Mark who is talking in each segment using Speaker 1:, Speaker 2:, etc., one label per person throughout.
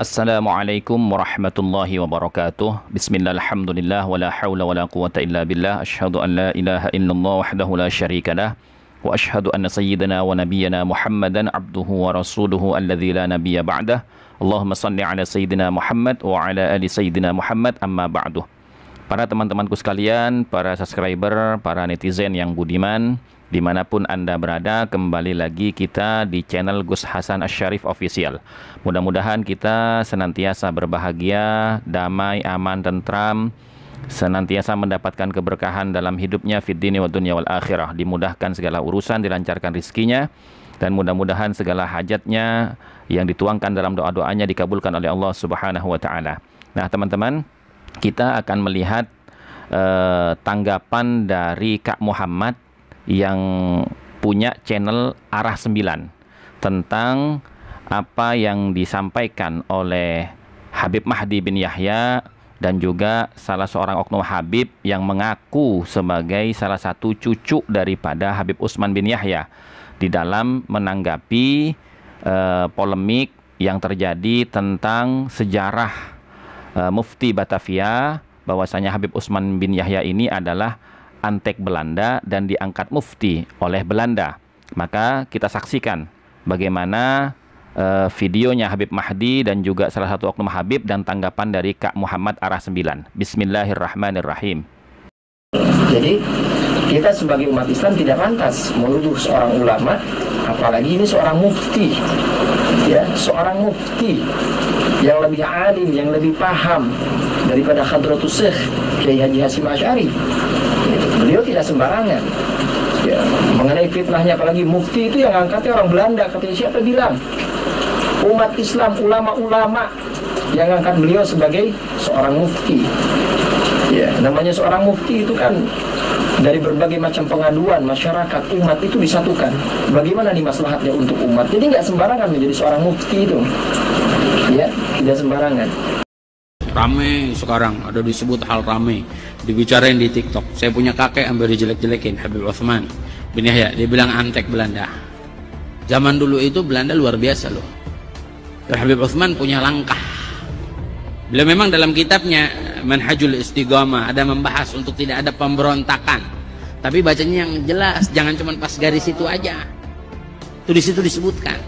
Speaker 1: Assalamualaikum warahmatullahi wabarakatuh. Bismillah, alhamdulillah, wala hawla wala quwata illa billah. Asyhadu an la ilaha illallah wahdahu la syarika lah. Wa asyhadu anna sayyidana wa nabiyyana Muhammadan abduhu wa rasuluhu alladzi la nabiyya ba'dah. Allahumma salli ala sayyidina Muhammad wa ala ali sayyidina Muhammad, amma ba'du. Para teman-temanku sekalian, para subscriber, para netizen yang budiman, dimanapun Anda berada, kembali lagi kita di channel Gus Hasan Asy-Syarif Official. Mudah-mudahan kita senantiasa berbahagia, damai, aman, tentram, senantiasa mendapatkan keberkahan dalam hidupnya fid dini wa dunya wal akhirah. Dimudahkan segala urusan, dilancarkan rizkinya, dan mudah-mudahan segala hajatnya yang dituangkan dalam doa-doanya dikabulkan oleh Allah Subhanahu wa Ta'ala. Nah, teman-teman, kita akan melihat tanggapan dari Kak Muhammad yang punya channel Arah 9 tentang apa yang disampaikan oleh Habib Mahdi bin Yahya dan juga salah seorang oknum Habib yang mengaku sebagai salah satu cucu daripada Habib Utsman bin Yahya di dalam menanggapi polemik yang terjadi tentang sejarah Mufti Batavia, bahwasanya Habib Utsman bin Yahya ini adalah antek Belanda dan diangkat mufti oleh Belanda. Maka kita saksikan bagaimana videonya Habib Mahdi dan juga salah satu oknum Habib dan tanggapan dari Kak Muhammad Arah 9. Bismillahirrahmanirrahim.
Speaker 2: Jadi kita sebagai umat Islam tidak pantas menuduh seorang ulama, apalagi ini seorang mufti, ya, seorang mufti yang lebih alim, yang lebih paham daripada Hadratus Syekh Kiai Haji Hasyim Asy'ari. Beliau tidak sembarangan, ya, mengenai fitnahnya, apalagi mufti itu yang angkatnya orang Belanda. Katanya siapa bilang? Umat Islam, ulama-ulama yang angkat beliau sebagai seorang mufti. Ya, namanya seorang mufti itu kan dari berbagai macam pengaduan masyarakat, umat itu disatukan. Bagaimana nih maslahatnya untuk umat? Jadi nggak sembarangan menjadi seorang mufti itu. Ya, tidak sembarangan.
Speaker 3: Rame sekarang, ada disebut hal rame, dibicarain di TikTok. Saya punya kakek hampir dijelek-jelekin, Habib Utsman bin Yahya, dia bilang antek Belanda. Zaman dulu itu Belanda luar biasa loh. Dan Habib Utsman punya langkah. Beliau memang dalam kitabnya Manhajul Istiqamah ada membahas untuk tidak ada pemberontakan. Tapi bacanya yang jelas, jangan cuma pas garis itu aja. Itu di situ disebutkan.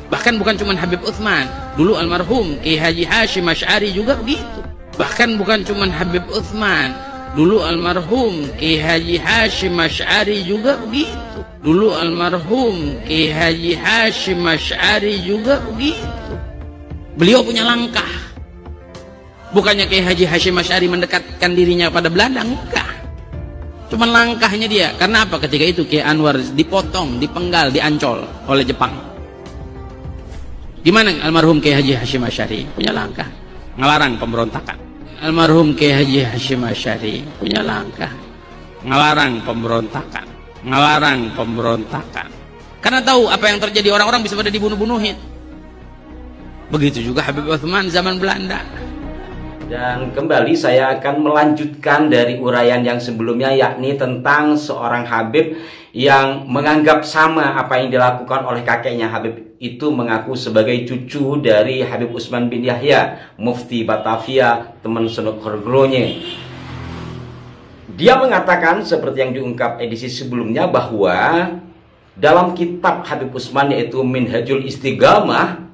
Speaker 3: Bahkan bukan cuma Habib Utsman, dulu almarhum Kiai Haji Hasyim Asy'ari juga begitu. Bahkan bukan cuma Habib Utsman, dulu almarhum Kiai Haji Hasyim Asy'ari juga begitu. Dulu almarhum Kiai Haji Hasyim Asy'ari juga begitu. Beliau punya langkah. Bukannya Kiai Haji Hasyim Asy'ari mendekatkan dirinya pada Belanda, enggak. Cuman langkahnya dia. Karena apa? Ketika itu Kiai Anwar dipotong, dipenggal, diancol oleh Jepang. Gimana almarhum Kiai Haji Hasyim Asy'ari? Punya langkah, ngelarang pemberontakan. Almarhum Kiai Haji Hasyim Asy'ari punya langkah, ngelarang pemberontakan, ngelarang pemberontakan. Karena tahu apa yang terjadi, orang-orang bisa pada dibunuh-bunuhin. Begitu juga Habib Utsman zaman Belanda.
Speaker 4: Dan kembali saya akan melanjutkan dari uraian yang sebelumnya, yakni tentang seorang Habib yang menganggap sama apa yang dilakukan oleh kakeknya. Habib itu mengaku sebagai cucu dari Habib Utsman bin Yahya, Mufti Batavia, teman sekerglonya. Dia mengatakan seperti yang diungkap edisi sebelumnya bahwa dalam kitab Habib Utsman yaitu Minhajul Istiqamah,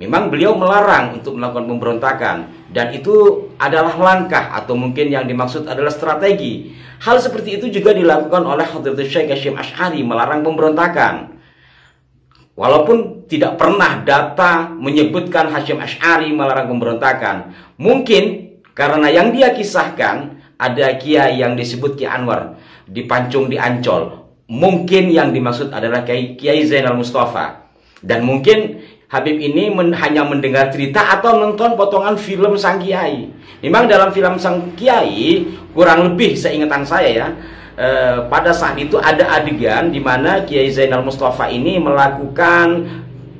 Speaker 4: memang beliau melarang untuk melakukan pemberontakan, dan itu adalah langkah atau mungkin yang dimaksud adalah strategi. Hal seperti itu juga dilakukan oleh Hadratus Syekh Hasyim Asy'ari, melarang pemberontakan. Walaupun tidak pernah data menyebutkan Hasyim Asy'ari melarang pemberontakan. Mungkin karena yang dia kisahkan ada kiai yang disebut Kiai Anwar dipancung, diancol. Mungkin yang dimaksud adalah Kiai Zainal Mustafa. Dan mungkin Habib ini hanya mendengar cerita atau nonton potongan film sang kiai. Memang dalam film sang kiai, kurang lebih seingatan saya ya, pada saat itu ada adegan di mana Kiai Zainal Mustafa ini melakukan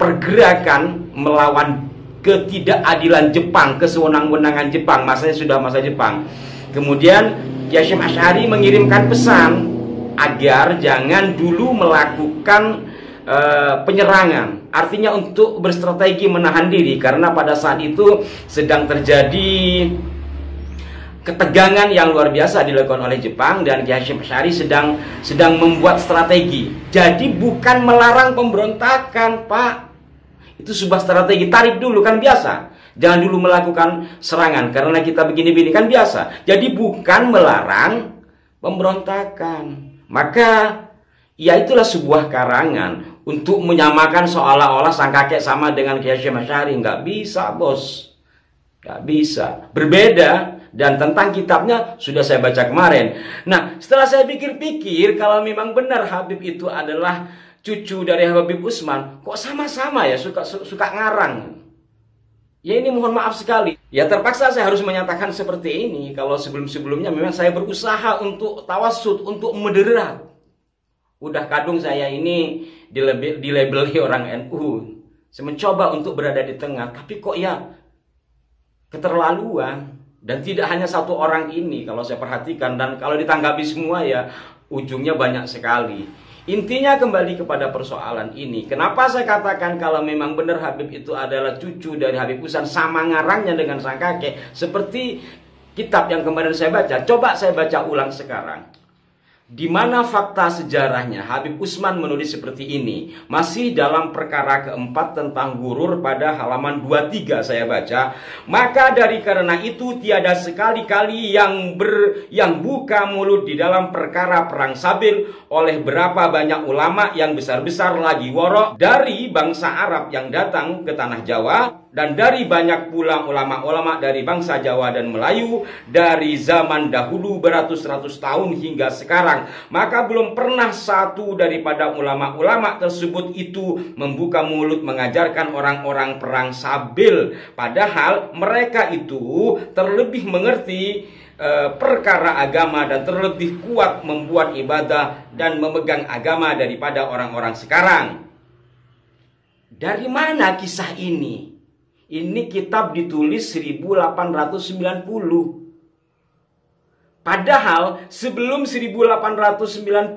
Speaker 4: pergerakan melawan ketidakadilan Jepang, kesewenang-wenangan Jepang. Masanya sudah masa Jepang. Kemudian Kiai Hasyim Asy'ari mengirimkan pesan agar jangan dulu melakukan penyerangan, artinya untuk berstrategi menahan diri, karena pada saat itu sedang terjadi ketegangan yang luar biasa dilakukan oleh Jepang, dan Kiai Hasyim Asy'ari sedang membuat strategi. Jadi bukan melarang pemberontakan, Pak. Itu sebuah strategi, tarik dulu, kan biasa. Jangan dulu melakukan serangan karena kita begini-begini, kan biasa. Jadi bukan melarang pemberontakan. Maka ya itulah sebuah karangan untuk menyamakan seolah-olah sang kakek sama dengan Kiai Hasyim Asy'ari. Nggak bisa, bos. Nggak bisa. Berbeda. Dan tentang kitabnya sudah saya baca kemarin. Nah, setelah saya pikir-pikir, kalau memang benar Habib itu adalah cucu dari Habib Utsman, kok sama-sama ya suka ngarang. Ya ini mohon maaf sekali. Ya terpaksa saya harus menyatakan seperti ini. Kalau sebelum-sebelumnya memang saya berusaha untuk tawasud, untuk moderat. Udah kadung saya ini dilabeli orang NU. Saya mencoba untuk berada di tengah, tapi kok ya keterlaluan. Dan tidak hanya satu orang ini kalau saya perhatikan, dan kalau ditanggapi semua ya ujungnya banyak sekali. Intinya kembali kepada persoalan ini. Kenapa saya katakan kalau memang benar Habib itu adalah cucu dari Habib Utsman, sama ngarangnya dengan sang kakek. Seperti kitab yang kemarin saya baca. Coba saya baca ulang sekarang. Di mana fakta sejarahnya Habib Utsman menulis seperti ini. Masih dalam perkara keempat tentang gurur pada halaman 23 saya baca. Maka dari karena itu tiada sekali-kali yang buka mulut di dalam perkara perang Sabil oleh berapa banyak ulama yang besar-besar lagi waro dari bangsa Arab yang datang ke tanah Jawa, dan dari banyak pula ulama-ulama dari bangsa Jawa dan Melayu dari zaman dahulu beratus-ratus tahun hingga sekarang. Maka belum pernah satu daripada ulama-ulama tersebut itu membuka mulut mengajarkan orang-orang perang Sabil. Padahal mereka itu terlebih mengerti perkara agama dan terlebih kuat membuat ibadah dan memegang agama daripada orang-orang sekarang. Dari mana kisah ini? Ini kitab ditulis 1890. Padahal sebelum 1890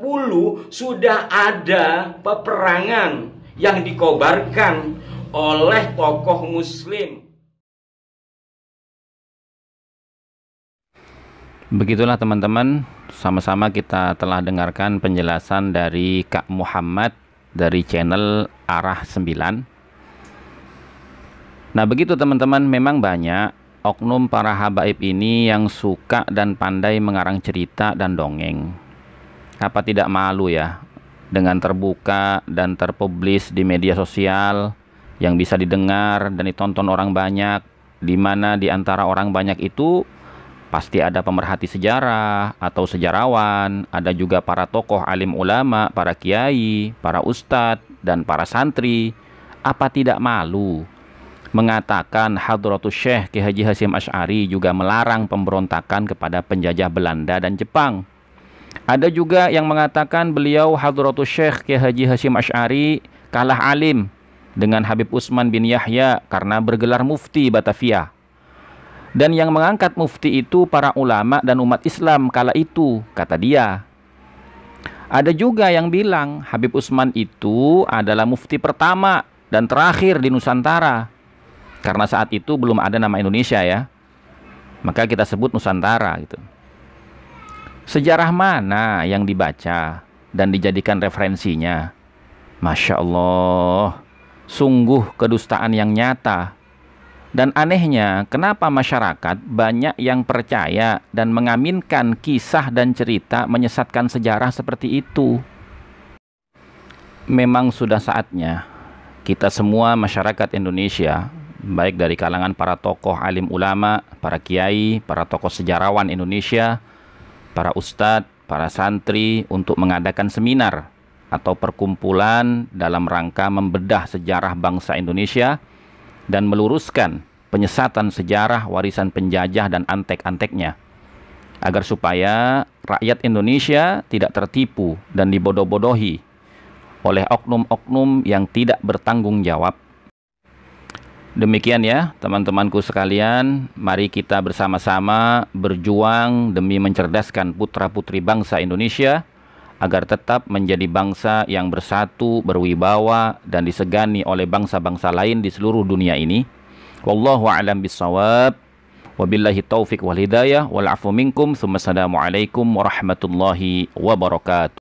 Speaker 4: sudah ada peperangan yang dikobarkan oleh tokoh muslim.
Speaker 1: Begitulah teman-teman, sama-sama kita telah dengarkan penjelasan dari Kak Muhammad dari channel Arah 9. Nah begitu teman-teman, memang banyak oknum para habaib ini yang suka dan pandai mengarang cerita dan dongeng. Apa tidak malu ya dengan terbuka dan terpublis di media sosial yang bisa didengar dan ditonton orang banyak, di mana di antara orang banyak itu pasti ada pemerhati sejarah atau sejarawan, ada juga para tokoh alim ulama, para kiai, para ustadz, dan para santri. Apa tidak malu mengatakan Hadratus Syekh Kiai Haji Hasyim Asy'ari juga melarang pemberontakan kepada penjajah Belanda dan Jepang? Ada juga yang mengatakan beliau Hadratus Syekh Kiai Haji Hasyim Asy'ari kalah alim dengan Habib Utsman bin Yahya karena bergelar mufti Batavia. Dan yang mengangkat mufti itu para ulama dan umat Islam kala itu, kata dia. Ada juga yang bilang Habib Utsman itu adalah mufti pertama dan terakhir di Nusantara. Karena saat itu belum ada nama Indonesia ya. Maka kita sebut Nusantara gitu. Sejarah mana yang dibaca dan dijadikan referensinya? Masya Allah, sungguh kedustaan yang nyata. Dan anehnya, kenapa masyarakat banyak yang percaya dan mengaminkan kisah dan cerita menyesatkan sejarah seperti itu? Memang sudah saatnya kita semua masyarakat Indonesia, baik dari kalangan para tokoh alim ulama, para kiai, para tokoh sejarawan Indonesia, para ustadz, para santri, untuk mengadakan seminar atau perkumpulan dalam rangka membedah sejarah bangsa Indonesia dan meluruskan penyesatan sejarah warisan penjajah dan antek-anteknya, agar supaya rakyat Indonesia tidak tertipu dan dibodoh-bodohi oleh oknum-oknum yang tidak bertanggung jawab. Demikian ya teman-temanku sekalian, mari kita bersama-sama berjuang demi mencerdaskan putra-putri bangsa Indonesia agar tetap menjadi bangsa yang bersatu, berwibawa, dan disegani oleh bangsa-bangsa lain di seluruh dunia ini. Wallahu a'lam bissawab. Wabillahi taufiq wal hidayah wal afu minkum. Assalamualaikum warahmatullahi wabarakatuh.